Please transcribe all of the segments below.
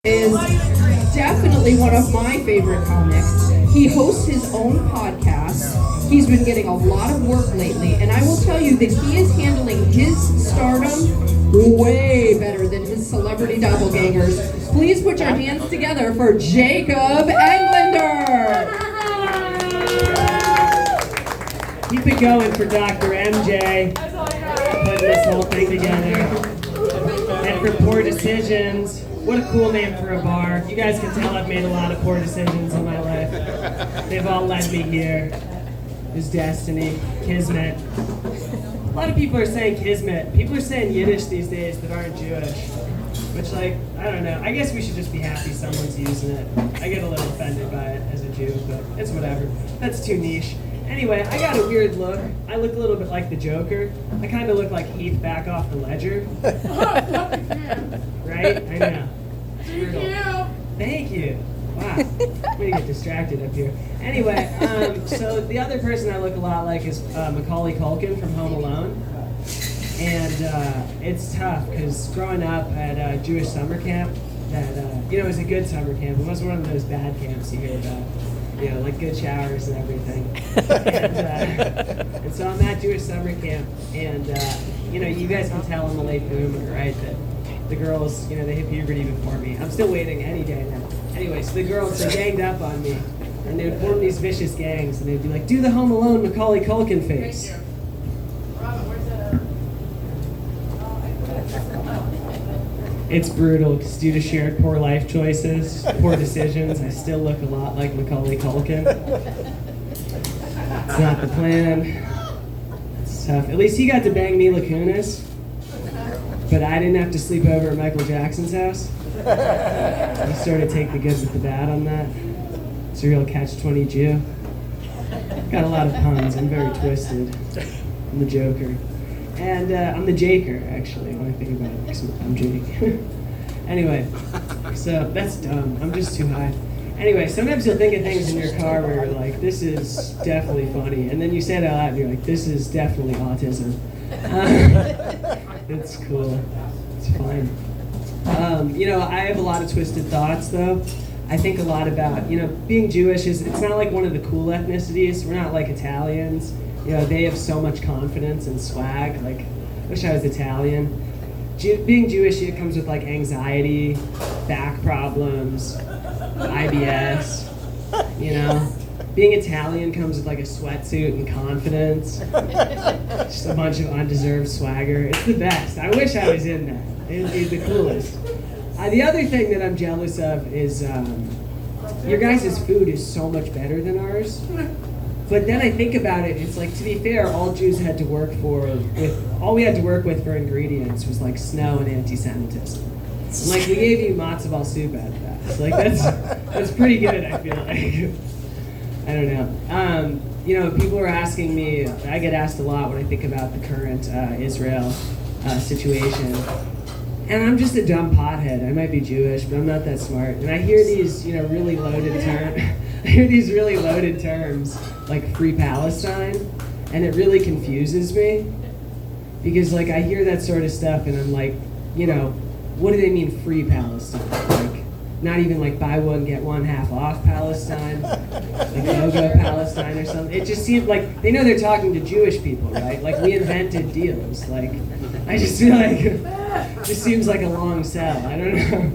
is definitely one of my favorite comics. He hosts his own podcast. He's been getting a lot of work lately, and I will tell you that he is handling his stardom way better than his celebrity doppelgangers. Please put your hands together for Jacob Englander. Keep it going for Dr. MJ, putting this whole thing together. And for Poor Decisions, what a cool name for a bar. You guys can tell I've made a lot of poor decisions in my life. They've all led me here. There's destiny, kismet. A lot of people are saying kismet. People are saying Yiddish these days that aren't Jewish. Which, like, I don't know. I guess we should just be happy someone's using it. I get a little offended by it as a Jew, but it's whatever. That's too niche. Anyway, I got a weird look. I look a little bit like the Joker. I kind of look like Heath back off the Ledger. Right? I know. Thank you. Wow. I'm gonna get distracted up here. Anyway, so the other person I look a lot like is Macaulay Culkin from Home Alone. And it's tough because growing up at Jewish summer camp, it was a good summer camp. It wasn't one of those bad camps you hear about. Like good showers and everything. And so I'm at Jewish summer camp, and you guys can tell I'm a late bloomer, right? That the girls, they hit puberty before me. I'm still waiting any day now. Anyway, so the girls, they ganged up on me, and they would form these vicious gangs, and they'd be like, do the Home Alone Macaulay Culkin face. It's brutal because due to shared poor life choices, poor decisions, I still look a lot like Macaulay Culkin. It's not the plan. It's tough. At least he got to bang Mila Kunis, but I didn't have to sleep over at Michael Jackson's house. You sort of take the good with the bad on that. It's a real catch-20 Jew. Got a lot of puns. I'm very twisted. I'm the Joker. And I'm the Jaker, actually, when I think about it, because I'm Jake. Anyway, so that's dumb. I'm just too high. Anyway, sometimes you'll think of things in your car where you're like, this is definitely funny. And then you say it out loud and you're like, this is definitely autism. It's cool. It's fine. I have a lot of twisted thoughts, though. I think a lot about, being Jewish it's not like one of the cool ethnicities. We're not like Italians. They have so much confidence and swag. Like, I wish I was Italian. Being Jewish, it comes with like anxiety, back problems, IBS. Being Italian comes with like a sweatsuit and confidence. Just a bunch of undeserved swagger. It's the best. I wish I was in that. It'd be the coolest. The other thing that I'm jealous of is your guys' food is so much better than ours. But then I think about it, it's like, to be fair, all Jews had to work all we had to work with for ingredients was like snow and anti-Semitism. And like, we gave you matzo ball soup out of that. So like, that's pretty good, I feel like. I don't know. People are asking me, I get asked a lot when I think about the current Israel situation. And I'm just a dumb pothead. I might be Jewish, but I'm not that smart. And I hear these, really loaded terms. I hear these really loaded terms like Free Palestine, and it really confuses me because like I hear that sort of stuff and I'm like, what do they mean Free Palestine? Like not even like buy one get one half off Palestine, like Go Palestine or something. It just seems like they know they're talking to Jewish people, right? Like we invented deals. Like I just feel like it just seems like a long sell. I don't know.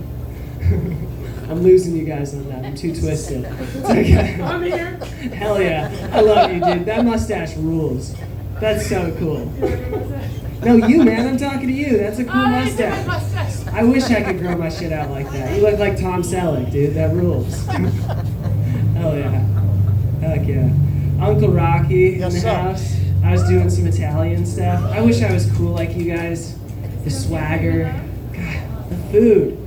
I'm losing you guys on that. I'm too twisted. It's okay. I'm here. Hell yeah. I love you, dude. That mustache rules. That's so cool. No, you, man. I'm talking to you. That's a cool mustache. I wish I could grow my shit out like that. You look like Tom Selleck, dude. That rules. Hell yeah. Heck yeah. Uncle Rocky in the house. I was doing some Italian stuff. I wish I was cool like you guys. The swagger. God, the food.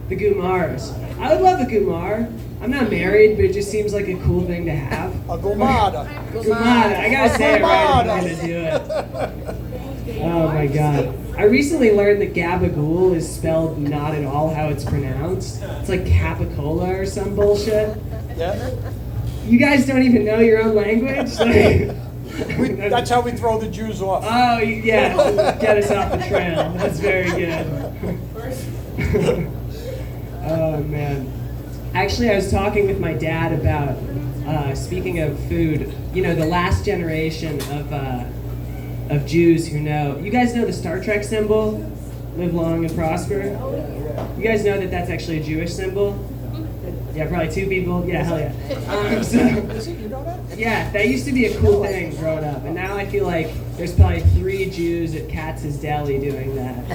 The gumars. I would love a gumar. I'm not married, but it just seems like a cool thing to have. A gumada. Gumada. I gotta say it right if I'm gonna do it. Oh my god. I recently learned that gabagool is spelled not at all how it's pronounced. It's like capicola or some bullshit. Yeah. You guys don't even know your own language? That's how we throw the Jews off. Oh, yeah. Get us off the trail. That's very good. Oh man. Actually, I was talking with my dad about, speaking of food, you know, the last generation of Jews who know, you guys know the Star Trek symbol, live long and prosper? You guys know that that's actually a Jewish symbol? Yeah, probably 2 people. Yeah, hell yeah. Yeah, that used to be a cool thing growing up, and now I feel like there's probably 3 Jews at Katz's Deli doing that,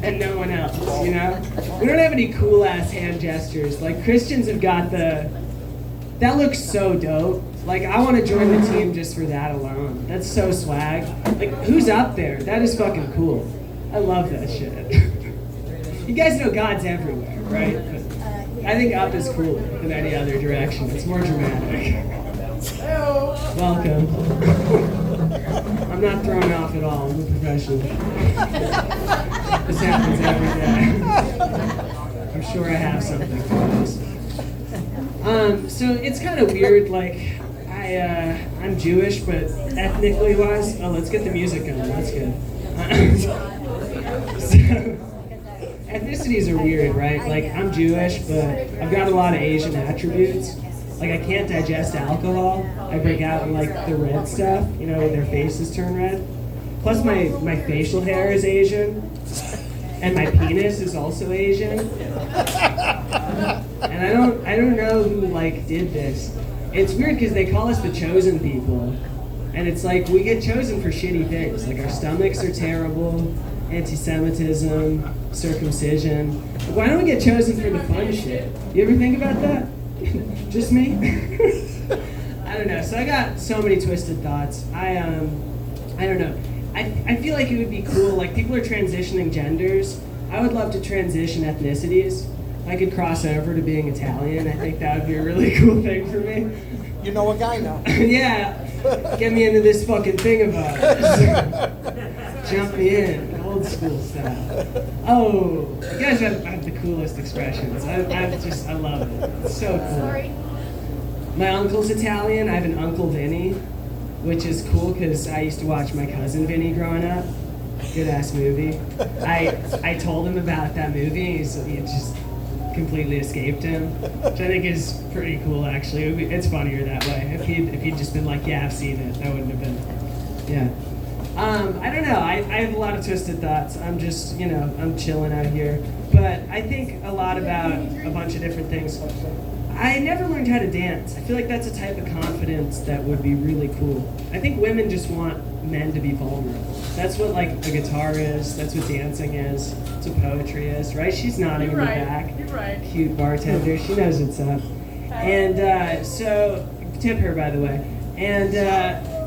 and no one else, you know? We don't have any cool ass hand gestures. Like, Christians have got that looks so dope. Like, I want to join the team just for that alone. That's so swag. Like, who's up there? That is fucking cool. I love that shit. You guys know God's everywhere, right? I think up is cooler than any other direction. It's more dramatic. Welcome. I'm not thrown off at all. I'm a professional. This happens every day. I'm sure I have something for this. So it's kind of weird. Like, I'm Jewish, but ethnically wise, oh, let's get the music going. That's good. So, ethnicities are weird, right? Like, I'm Jewish, but I've got a lot of Asian attributes. Like, I can't digest alcohol. I break out in, like, the red stuff, you know, when their faces turn red. Plus, my facial hair is Asian. And my penis is also Asian. And I don't know who, like, did this. It's weird because they call us the chosen people. And it's like, we get chosen for shitty things. Like, our stomachs are terrible, anti-Semitism, circumcision. Why don't we get chosen for the fun shit? You ever think about that? Just me? I don't know. So I got so many twisted thoughts. I don't know. I feel like it would be cool. Like, people are transitioning genders. I would love to transition ethnicities. I could cross over to being Italian. I think that would be a really cool thing for me. You know a guy now. Yeah. Get me into this fucking thing about it. Jump me in, old school style. Oh, you guys have the coolest expressions. I love it. It's so cool. My uncle's Italian. I have an Uncle Vinny, which is cool because I used to watch My Cousin Vinny growing up. Good ass movie. I told him about that movie. He just completely escaped him, which I think is pretty cool. Actually, it's funnier that way. If he'd just been like, yeah, I've seen it, that wouldn't have been. Yeah. I don't know. I have a lot of twisted thoughts. I'm just, you know, I'm chilling out here. But I think a lot about a bunch of different things. I never learned how to dance. I feel like that's a type of confidence that would be really cool. I think women just want men to be vulnerable. That's what, like, a guitar is. That's what dancing is. That's what poetry is, right? She's nodding in the back. You're right. Cute bartender. She knows what's up. And so, tip her, by the way. And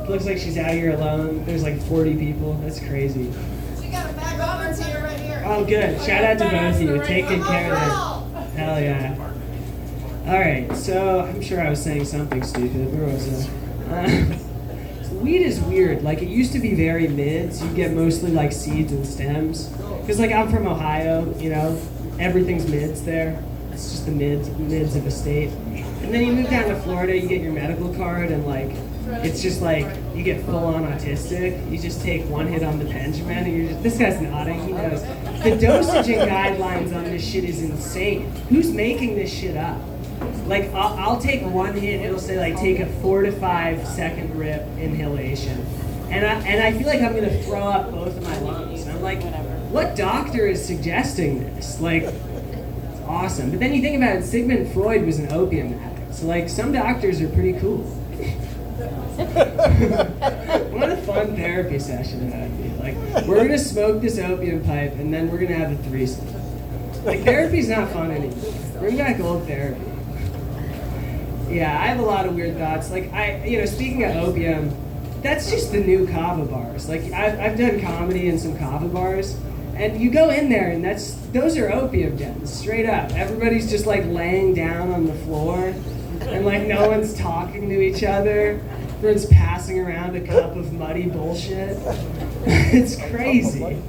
looks like she's out here alone. There's like 40 people. That's crazy. She got a bag of here right here. Oh, good. Shout out to both of you. Take good care of that. Hell yeah. All right. So I'm sure I was saying something stupid. Where was I? Weed is weird. Like, it used to be very mids. You get mostly like seeds and stems. Because, like, I'm from Ohio. You know, everything's mids there. It's just the mids of a state. And then you move down to Florida. You get your medical card, and like, it's just like you get full on autistic. You just take one hit on the Benjamin, and you're just, this guy's nodding. He knows. The dosage and guidelines on this shit is insane. Who's making this shit up? Like, I'll take one hit. It'll say like take a 4 to 5 second rip inhalation, and I feel like I'm gonna throw up both of my lungs. And I'm like, what doctor is suggesting this? Like, it's awesome. But then you think about it. Sigmund Freud was an opium addict, so like some doctors are pretty cool. What a fun therapy session that would be. Like, we're gonna smoke this opium pipe and then we're gonna have a threesome. Like, therapy's not fun anymore. Bring back old therapy. Yeah, I have a lot of weird thoughts. Like, speaking of opium, that's just the new kava bars. Like, I've done comedy in some kava bars, and you go in there and those are opium dens, straight up. Everybody's just like laying down on the floor, and like no one's talking to each other. Everyone's passing around a cup of muddy bullshit. It's crazy.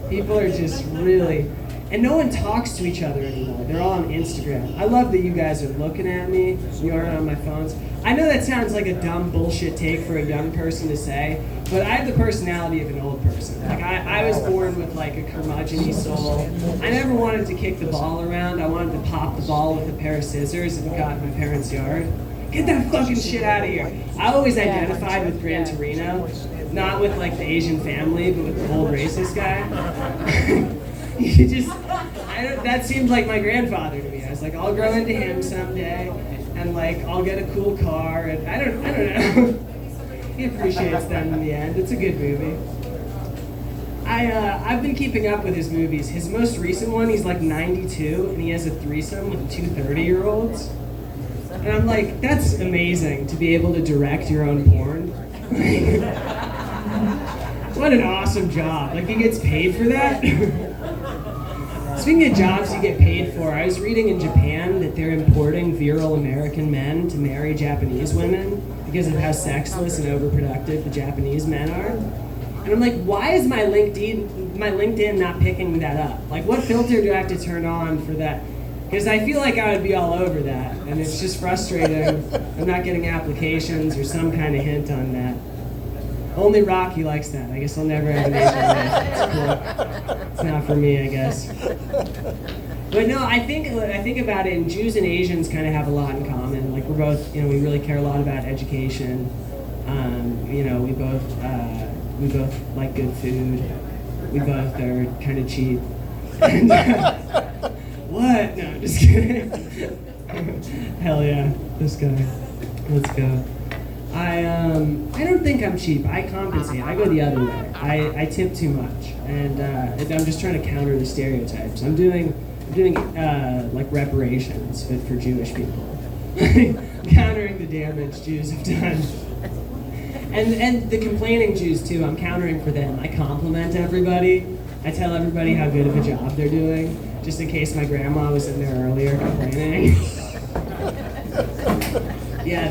People are just really... And no one talks to each other anymore. They're all on Instagram. I love that you guys are looking at me. You aren't on my phones. I know that sounds like a dumb bullshit take for a young person to say, But I have the personality of an old person. Like I was born with like a curmudgeon-y soul. I never wanted to kick the ball around. I wanted to pop the ball with a pair of scissors if it got in my parents' yard. Get that fucking shit out of here. I always identified with Gran Torino, not with like the Asian family, but with the old racist guy. That seemed like my grandfather to me. I was like, I'll grow into him someday, and like I'll get a cool car, and I don't know. He appreciates them in the end. It's a good movie. I've been keeping up with his movies. His most recent one, he's like 92, and he has a threesome with two 30-year-olds. And I'm like, that's amazing to be able to direct your own porn. What an awesome job. Like, he gets paid for that? Speaking of jobs you get paid for, I was reading in Japan that they're importing virile American men to marry Japanese women because of how sexless and overproductive the Japanese men are. And I'm like, why is my LinkedIn not picking that up? Like, what filter do I have to turn on for that? Because I feel like I would be all over that, and it's just frustrating. I'm not getting applications or some kind of hint on that. Only Rocky likes that. I guess I'll never have an Asian life. It's cool. It's not for me, I guess. But no, I think about it, and Jews and Asians kind of have a lot in common. Like, we're both, we really care a lot about education. We both like good food. We both are kind of cheap. And, what? No, just kidding. Hell yeah, this guy. Let's go. I don't think I'm cheap. I compensate. I go the other way. I tip too much, and I'm just trying to counter the stereotypes. I'm doing like reparations, but for Jewish people, countering the damage Jews have done, and the complaining Jews too. I'm countering for them. I compliment everybody. I tell everybody how good of a job they're doing, just in case my grandma was in there earlier complaining. Yeah,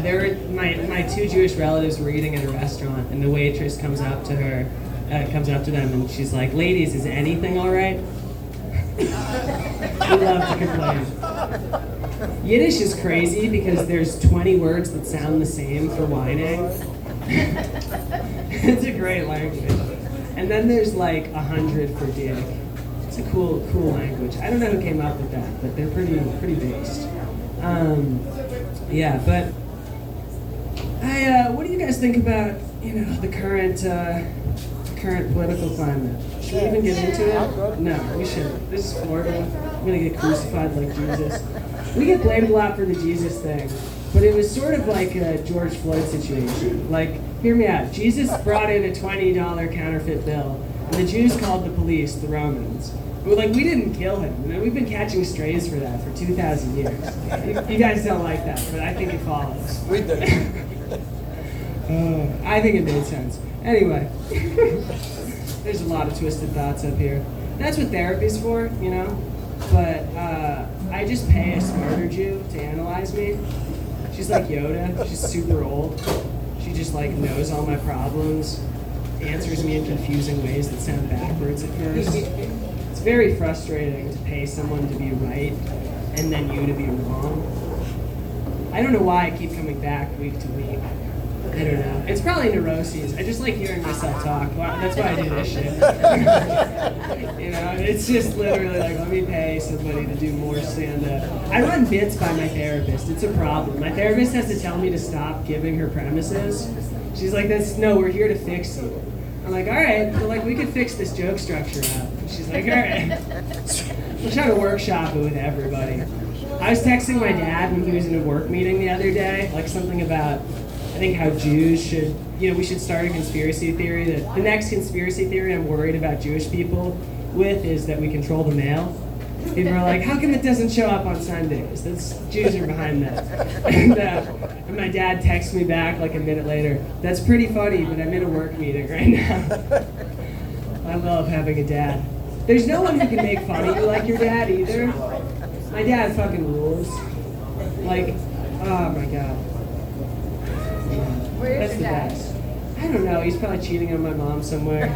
my two Jewish relatives were eating at a restaurant, and the waitress comes up to them, and she's like, "Ladies, is anything all right?" We love to complain. Yiddish is crazy because there's 20 words that sound the same for whining. It's a great language. And then there's like 100 for dick. It's a cool language. I don't know who came up with that, but they're pretty based. Yeah, but what do you guys think about the current political climate? Should we even get into it? No, we shouldn't. This is Florida. I'm gonna get crucified like Jesus. We get blamed a lot for the Jesus thing, but it was sort of like a George Floyd situation. Like, hear me out. Jesus brought in a $20 counterfeit bill, and the Jews called the police the Romans. But we didn't kill him. We've been catching strays for that for 2,000 years. You guys don't like that, but I think it follows. We did. I think it made sense. Anyway, there's a lot of twisted thoughts up here. That's what therapy's for, But I just pay a smarter Jew to analyze me. She's like Yoda. She's super old. She just knows all my problems, answers me in confusing ways that sound backwards at first. It's very frustrating to pay someone to be right and then you to be wrong. I don't know why I keep coming back week to week. I don't know. It's probably neuroses. I just like hearing myself talk. Well, that's why I do this shit. It's just literally let me pay somebody to do more stand-up. I run bits by my therapist. It's a problem. My therapist has to tell me to stop giving her premises. She's like, no, we're here to fix you. I'm like, all right, well, we could fix this joke structure up. And she's like, all right. We'll try to workshop it with everybody. I was texting my dad when he was in a work meeting the other day, something about, I think, how Jews should, we should start a conspiracy theory. That the next conspiracy theory I'm worried about Jewish people with is that we control the mail. People are like, how come it doesn't show up on Sundays? Jews are behind that. And my dad texts me back a minute later, that's pretty funny, but I'm in a work meeting right now. I love having a dad. There's no one who can make fun of you like your dad either. My dad fucking rules. Oh my god. That's the best. I don't know, he's probably cheating on my mom somewhere.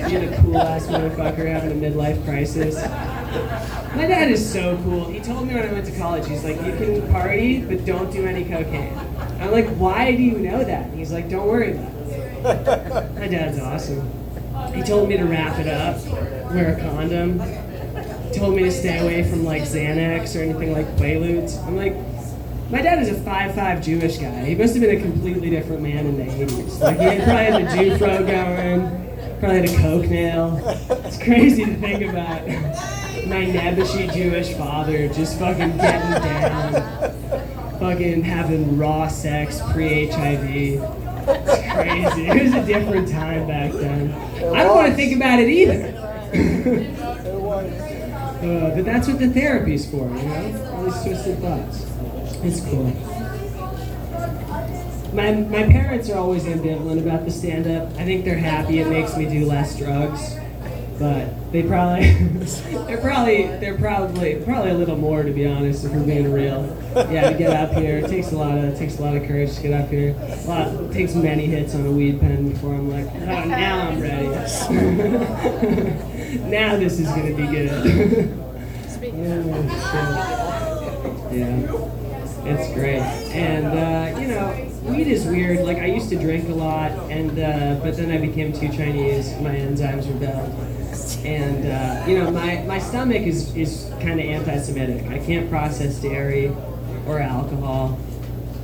Being a cool-ass motherfucker having a midlife crisis. My dad is so cool. He told me when I went to college, he's like, you can party, but don't do any cocaine. I'm like, why do you know that? And he's like, don't worry about it. My dad's awesome. He told me to wrap it up, wear a condom. Told me to stay away from like Xanax or anything like Quaaludes. I'm like, my dad is a 5'5" Jewish guy. He must have been a completely different man in the 80s. Like he probably had the Jew fro going, probably had a coke nail. It's crazy to think about my nebbishy Jewish father just fucking getting down, fucking having raw sex pre-HIV. It's crazy. It was a different time back then. I don't want to think about it either. It was. But that's what the therapy's for, you know? All these twisted thoughts. It's cool. My parents are always ambivalent about the stand-up. I think they're happy it makes me do less drugs, but they probably they're probably a little more, to be honest, if we're being real. Yeah, to get up here, it takes a lot of courage to get up here. It takes many hits on a weed pen before I'm like, oh, now I'm ready. Now this is gonna be good. Oh, shit. Yeah, it's great. And you know, weed is weird. Like I used to drink a lot, and but then I became too Chinese. My enzymes rebelled, and you know, my stomach is kind of anti-Semitic. I can't process dairy or alcohol.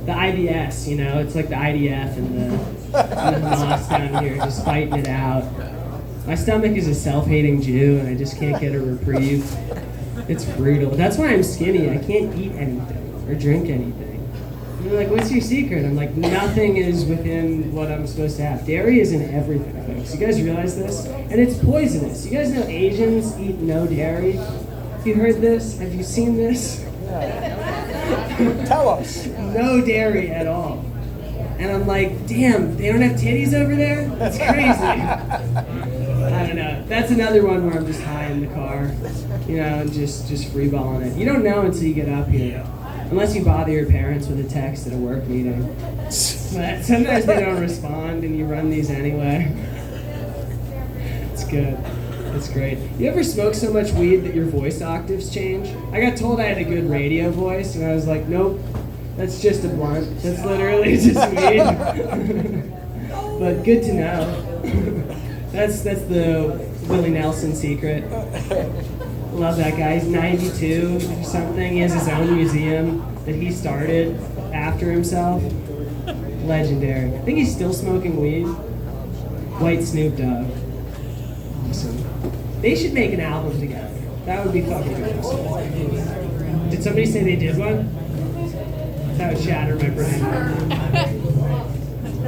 The IDS, you know, it's like the IDF and the Hamas down here just fighting it out. My stomach is a self-hating Jew, and I just can't get a reprieve. It's brutal. That's why I'm skinny. I can't eat anything or drink anything. And they're like, what's your secret? I'm like, nothing is within what I'm supposed to have. Dairy is in everything, folks. You guys realize this? And it's poisonous. You guys know Asians eat no dairy? Have you heard this? Have you seen this? Tell us. No dairy at all. And I'm like, damn, they don't have titties over there? That's crazy. I don't know. That's another one where I'm just high in the car, you know, and just freeballing it. You don't know until you get up here, unless you bother your parents with a text at a work meeting. But sometimes they don't respond, and you run these anyway. It's good. It's great. You ever smoke so much weed that your voice octaves change? I got told I had a good radio voice, and I was like, nope, that's just a blunt. That's literally just weed. But good to know. That's the Willie Nelson secret. Love that guy. He's 92 or something. He has his own museum that he started after himself. Legendary. I think he's still smoking weed. White Snoop Dogg. Awesome. They should make an album together. That would be fucking awesome. Did somebody say they did one? That would shatter my brain.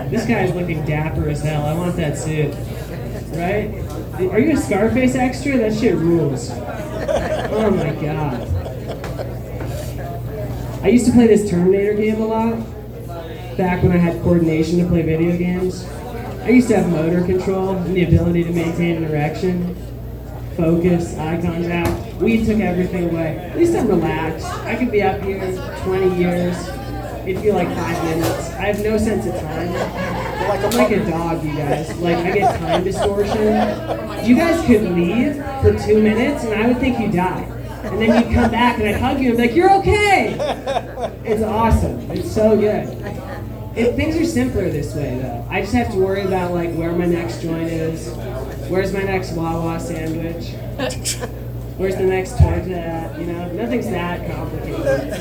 This guy's looking dapper as hell. I want that suit. Right? Are you a Scarface extra? That shit rules. Oh my god. I used to play this Terminator game a lot. Back when I had coordination to play video games. I used to have motor control and the ability to maintain an erection. Focus, eye contact. Weed took everything away. At least I'm relaxed. I could be up here 20 years. It'd feel like 5 minutes. I have no sense of time. I'm like a dog, you guys. Like, I get time distortion. You guys could leave for 2 minutes, and I would think you died. And then you'd come back, and I'd hug you, and be like, you're okay! It's awesome. It's so good. Things are simpler this way, though. I just have to worry about, like, where my next joint is. Where's my next Wawa sandwich? Where's the next torta at? You know, nothing's that complicated.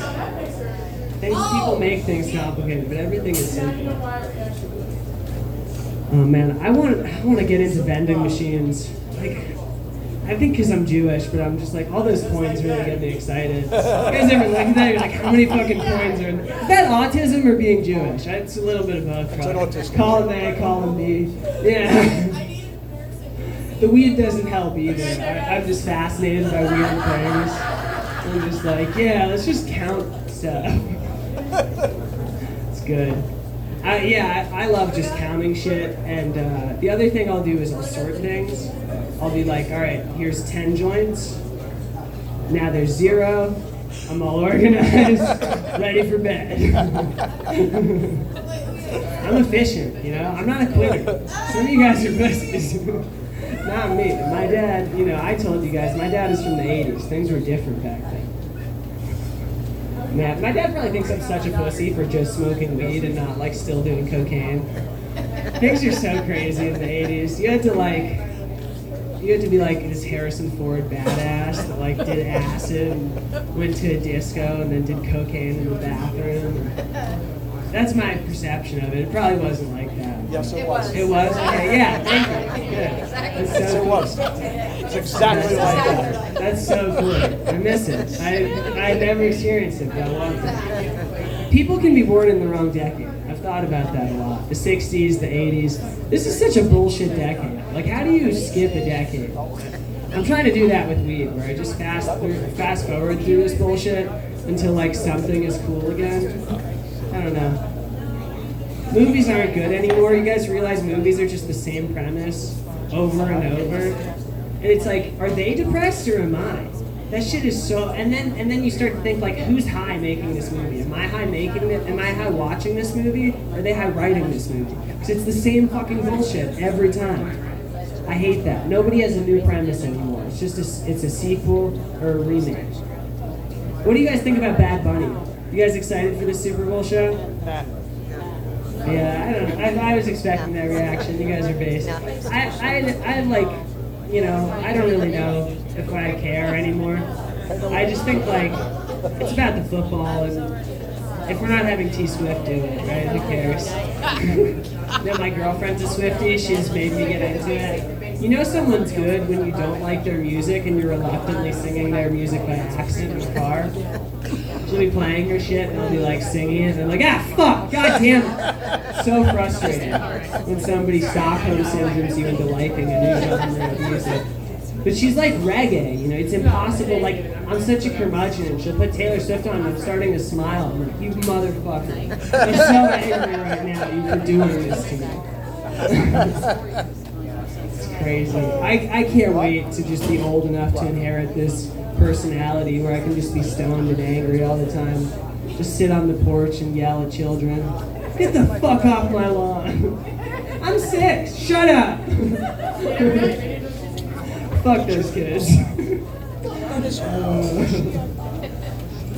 People make things complicated, but everything is simple. Oh man, I want to get into vending machines. Like, I think because I'm Jewish, but I'm just like, all those coins really get me excited. You guys ever look at that? You're like, how many fucking coins are in there? Is that autism or being Jewish? It's a little bit of both. It's an autism. Column A, column B. Yeah. The weed doesn't help either. I'm just fascinated by weird things. I'm just like, yeah, let's just count stuff. It's good. I love just counting shit, and the other thing I'll do is I'll sort things. I'll be like, all right, here's 10 joints. Now there's 0. I'm all organized, ready for bed. I'm efficient, you know? I'm not a quitter. Some of you guys are pussies. Not me. My dad, you know, I told you guys, my dad is from the 80s. Things were different back then. My dad probably thinks I'm such a pussy for just smoking weed and not, like, still doing cocaine. Things are so crazy in the 80s. You had to be like this Harrison Ford badass that like did acid and went to a disco and then did cocaine in the bathroom. That's my perception of it. It probably wasn't like that. Yes, it was. It was? Okay, yeah, thank you. Good. That's so Yes, it cool. was. It's exactly like that. That's so cool. I miss it. I never experienced it, but I love it. People can be born in the wrong decade. I've thought about that a lot. The 60s, the 80s. This is such a bullshit decade. Like, how do you skip a decade? I'm trying to do that with weed, where I just fast forward through this bullshit until like something is cool again. I don't know. Movies aren't good anymore. You guys realize movies are just the same premise over and over? And it's like, are they depressed or am I? That shit is so. And then you start to think like, who's high making this movie? Am I high making it? Am I high watching this movie? Or are they high writing this movie? Because it's the same fucking bullshit every time. I hate that. Nobody has a new premise anymore. It's just it's a sequel or a remake. What do you guys think about Bad Bunny? You guys excited for the Super Bowl show? Yeah, I don't know. I was expecting that reaction. You guys are based. I like, you know, I don't really know if I care anymore. I just think like it's about the football, and if we're not having T Swift do it, right? Who cares? Then my girlfriend's a Swiftie. She's made me get into it. You know someone's good when you don't like their music and you're reluctantly singing their music by accident in the car. She'll be playing her shit and I'll be like singing it and I'm like, ah, fuck, god damn it. So frustrated when somebody Stockholm syndromes you into liking a new genre of music. But she's like reggae, you know, it's impossible. Like, I'm such a curmudgeon. She'll put Taylor Swift on and I'm starting to smile. I'm like, you motherfucker. I'm so angry right now at you for doing this to me. It's crazy. I can't wait to just be old enough to inherit this personality where I can just be stoned and angry all the time. Just sit on the porch and yell at children. Get the fuck off my lawn. I'm 6. Shut up. Fuck those kids.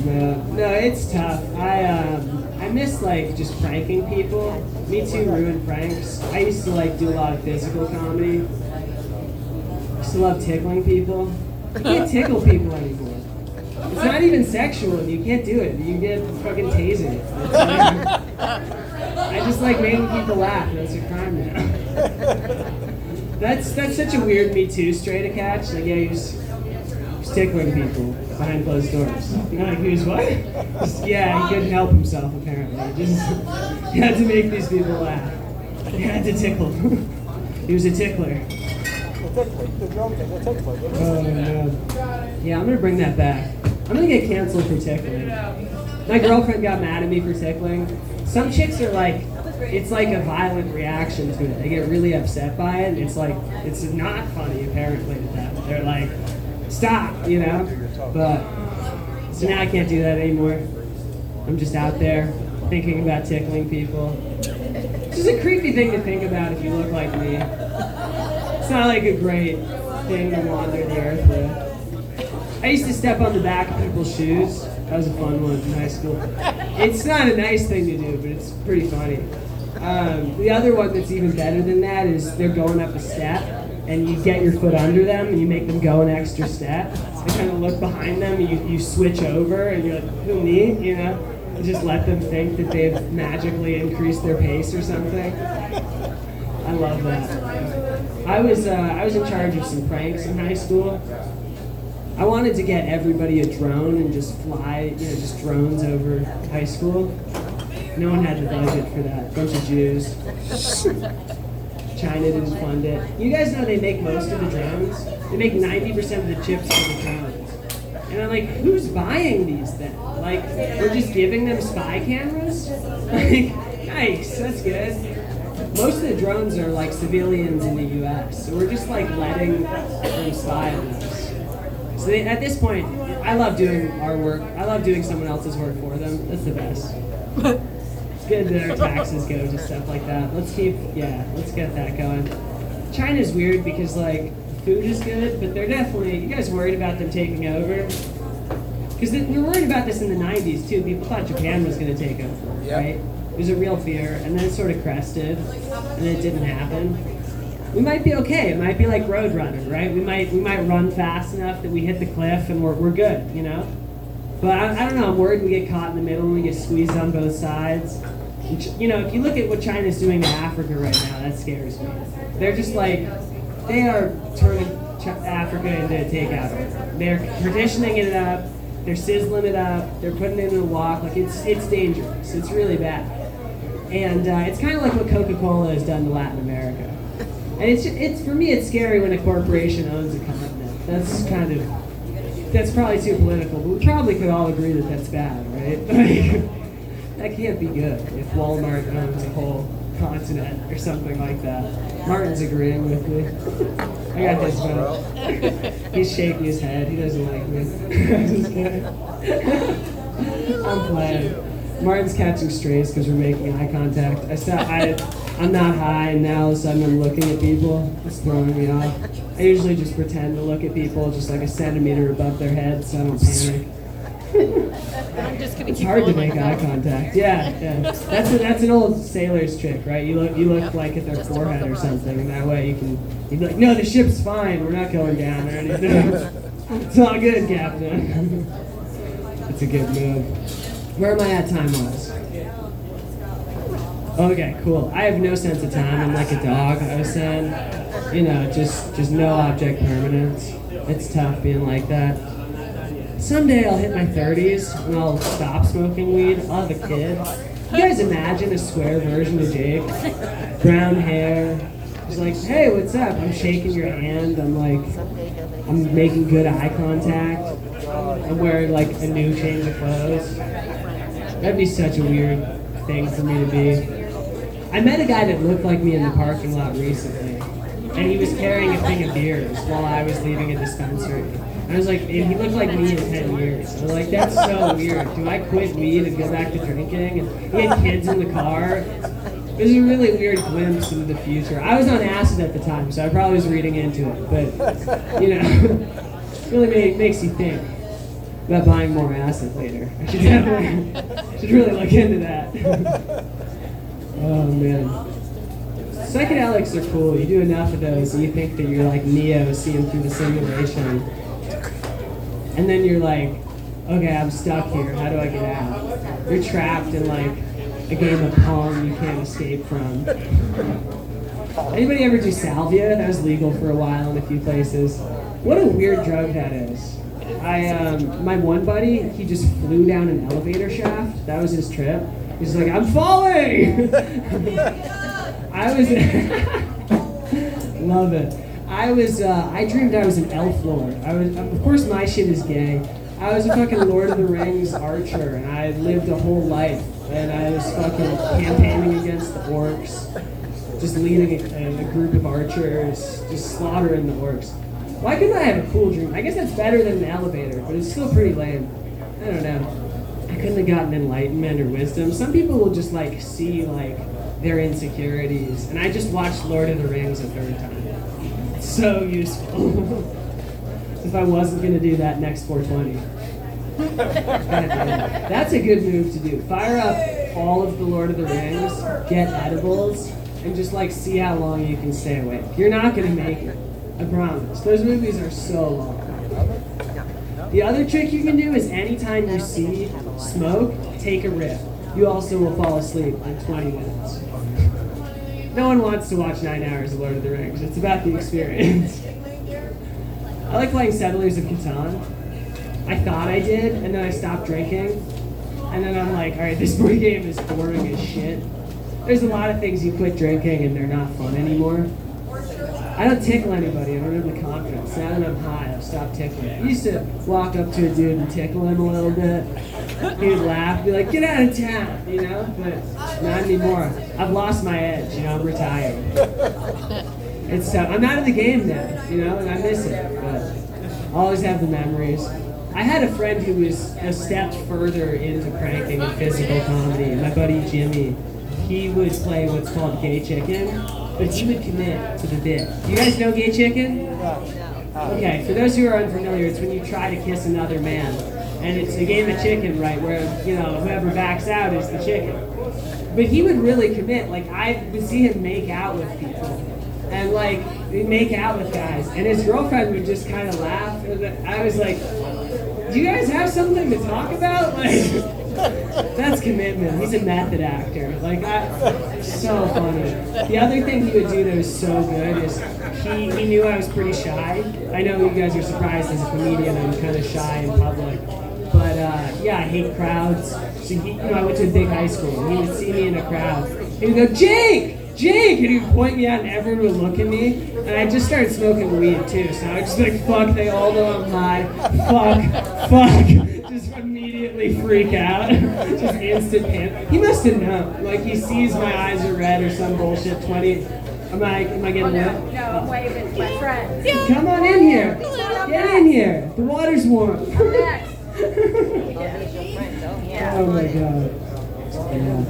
No, it's tough. I miss like just pranking people. Me Too ruined pranks. I used to like do a lot of physical comedy. I used to love tickling people. You can't tickle people anymore. It's not even sexual. You can't do it. You get fucking tasered. I just like making people laugh. That's a crime now. That's such a weird Me Too stray to catch. Like, yeah, he was tickling people behind closed doors. You know, like, he was what? Yeah, he couldn't help himself, apparently. He had to make these people laugh. He had to tickle. He was a tickler. Oh, no. Yeah, I'm gonna bring that back. I'm gonna get canceled for tickling. My girlfriend got mad at me for tickling. Some chicks are like, it's like a violent reaction to it. They get really upset by it. It's like, it's not funny apparently to them. They're like, stop, you know? But, so now I can't do that anymore. I'm just out there thinking about tickling people. It's just a creepy thing to think about if you look like me. It's not like a great thing to wander the earth with. I used to step on the back of people's shoes. That was a fun one in high school. It's not a nice thing to do, but it's pretty funny. The other one that's even better than that is they're going up a step and you get your foot under them and you make them go an extra step. They kind of look behind them and you switch over and you're like, who, me? You know? And just let them think that they've magically increased their pace or something. I love that. I was in charge of some pranks in high school. I wanted to get everybody a drone and just fly, you know, just drones over high school. No one had the budget for that. Bunch of Jews. China didn't fund it. You guys know they make most of the drones? They make 90% of the chips for the drones. And I'm like, who's buying these then? Like, we're just giving them spy cameras? Like, nice, that's good. Most of the drones are like civilians in the US, so we're just like letting them spy on us. So at this point, I love doing our work. I love doing someone else's work for them. That's the best. It's good that our taxes go to stuff like that. Let's get that going. China's weird because like food is good, but they're definitely, you guys worried about them taking over? Because we were worried about this in the 90s too. People thought Japan was going to take over, right? was a real fear, and then it sort of crested, and it didn't happen. We might be okay. It might be like Roadrunner, right? We might run fast enough that we hit the cliff and we're good, you know? But I don't know, I'm worried we get caught in the middle and we get squeezed on both sides. You know, if you look at what China's doing to Africa right now, that scares me. They're just like, they are turning Africa into a takeout order. They're partitioning it up, they're sizzling it up, they're putting it in a wok. Like, it's dangerous. It's really bad. And it's kind of like what Coca-Cola has done to Latin America. And it's for me, it's scary when a corporation owns a continent. That's probably too political, but we probably could all agree that that's bad, right? That can't be good if Walmart owns a whole continent or something like that. Martin's agreeing with me. I got his vote. He's shaking his head. He doesn't like me. I'm just kidding. I'm playing. Martin's catching strays because we're making eye contact. I'm not high, and now all of a sudden I'm looking at people. It's throwing me off. I usually just pretend to look at people just like a centimeter above their head so I don't panic. It's hard to make eye contact. Yeah. That's an old sailor's trick, right? You look like at their forehead or something, and that way you'd be like, no, the ship's fine. We're not going down or anything. It's all good, Captain. It's a good move. Where am I at time-wise? Okay, cool. I have no sense of time. I'm like a dog, I was saying. You know, just no object permanence. It's tough being like that. Someday I'll hit my 30s and I'll stop smoking weed. I'll have a kid. You guys imagine a square version of Jake? Brown hair. He's like, hey, what's up? I'm shaking your hand. I'm making good eye contact. I'm wearing like a new change of clothes. That'd be such a weird thing for me to be. I met a guy that looked like me in the parking lot recently, and he was carrying a thing of beers while I was leaving a dispensary. And I was like, he looked like me in 10 years. I was like, that's so weird. Do I quit weed and go back to drinking? And he had kids in the car. It was a really weird glimpse into the future. I was on acid at the time, so I probably was reading into it, but, you know, really makes you think about buying more acid later. I should really look into that. Oh man. Psychedelics are cool. You do enough of those and you think that you're like Neo seeing through the simulation. And then you're like, okay, I'm stuck here. How do I get out? You're trapped in like a game of Pong you can't escape from. Anybody ever do salvia? That was legal for a while in a few places. What a weird drug that is. My one buddy, he just flew down an elevator shaft. That was his trip. He's like, I'm falling! Love it. I dreamed I was an elf lord. Of course my shit is gay. I was a fucking Lord of the Rings archer, and I lived a whole life, and I was fucking campaigning against the orcs, just leading a group of archers, just slaughtering the orcs. Why couldn't I have a cool dream? I guess that's better than an elevator, but it's still pretty lame. I don't know. I couldn't have gotten enlightenment or wisdom. Some people will just like see like their insecurities, and I just watched Lord of the Rings a third time. It's so useful. If I wasn't gonna do that next 420. That's a good move to do. Fire up all of the Lord of the Rings, get edibles, and just like see how long you can stay awake. You're not gonna make it. I promise. Those movies are so long. The other trick you can do is anytime you see smoke, take a rip. You also will fall asleep in 20 minutes. No one wants to watch 9 hours of Lord of the Rings. It's about the experience. I like playing Settlers of Catan. I thought I did, and then I stopped drinking. And then I'm like, all right, this board game is boring as shit. There's a lot of things you quit drinking and they're not fun anymore. I don't tickle anybody. I don't have the confidence. Now that I'm high, I've stopped tickling. I used to walk up to a dude and tickle him a little bit. He would laugh, be like, get out of town, you know? But not anymore. I've lost my edge, you know? I'm retired. It's tough. I'm out of the game now, you know? And I miss it. But I always have the memories. I had a friend who was a step further into pranking and physical comedy. My buddy Jimmy, he would play what's called Gay Chicken. But he would commit to the bit. Do you guys know Gay Chicken? Okay, for those who are unfamiliar, it's when you try to kiss another man. And it's a game of chicken, right, where, you know, whoever backs out is the chicken. But he would really commit. Like, I would see him make out with people. And, like, he'd make out with guys. And his girlfriend would just kind of laugh. And I was like, do you guys have something to talk about? Like, that's commitment. He's a method actor. Like, so funny. The other thing he would do that was so good is he knew I was pretty shy. I know you guys are surprised as a comedian I'm kind of shy in public. But yeah, I hate crowds. So I went to a big high school, and he would see me in a crowd. He would go, Jake! Jake! And he would point me out, and everyone would look at me. And I just started smoking weed, too. So I would just be like, fuck, they all know I'm high. Fuck. Just immediately freak out. Just instant panic. He must have known. Like, he sees my eyes are red or some bullshit. Am I getting lit? No, I'm waving to my friends. Come on in here. Get in here. The water's warm. Next. Oh my god. Yeah.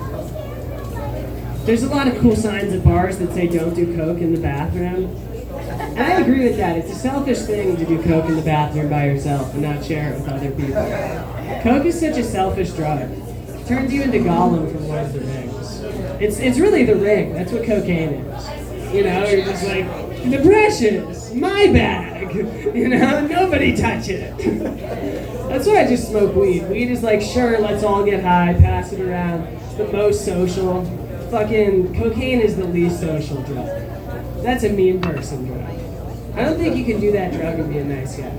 There's a lot of cool signs at bars that say don't do coke in the bathroom. And I agree with that. It's a selfish thing to do coke in the bathroom by yourself and not share it with other people. Coke is such a selfish drug. It turns you into Gollum from Lord of the Rings. It's really the ring. That's what cocaine is. You know, you're just like, the precious, my bag. You know, nobody touch it. That's why I just smoke weed. Weed is like, sure, let's all get high, pass it around. It's the most social. Fucking cocaine is the least social drug. That's a mean person drug. I don't think you can do that drug and be a nice guy.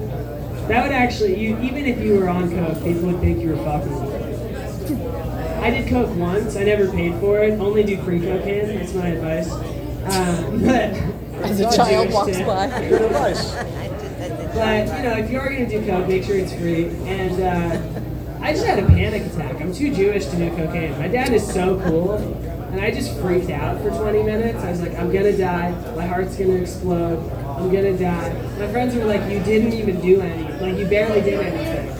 That would actually, even if you were on coke, people would think you were fucking with it. I did coke once. I never paid for it. Only do free cocaine. That's my advice. But As a child walks by. Good advice. But, you know, if you are going to do coke, make sure it's free. And I just had a panic attack. I'm too Jewish to do cocaine. My dad is so cool. And I just freaked out for 20 minutes. I was like, I'm going to die. My heart's going to explode. I'm going to die. My friends were like, you didn't even do anything. Like, you barely did anything.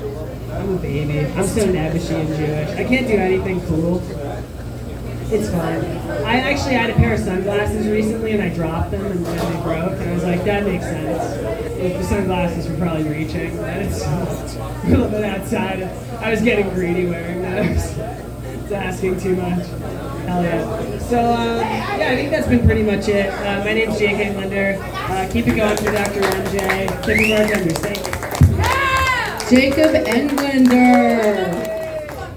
I'm a baby. I'm so nebbishy and Jewish. I can't do anything cool. It's fine. I actually had a pair of sunglasses recently, and I dropped them, and then they broke, and I was like, that makes sense. If the sunglasses were probably reaching, and it's a little bit outside. I was getting greedy wearing those. It's asking too much. Hell yeah. So, yeah, I think that's been pretty much it. My name's J.K. Linder. Keep it going for Dr. MJ. Thank you, bartenders. Thank you. Jacob Englender.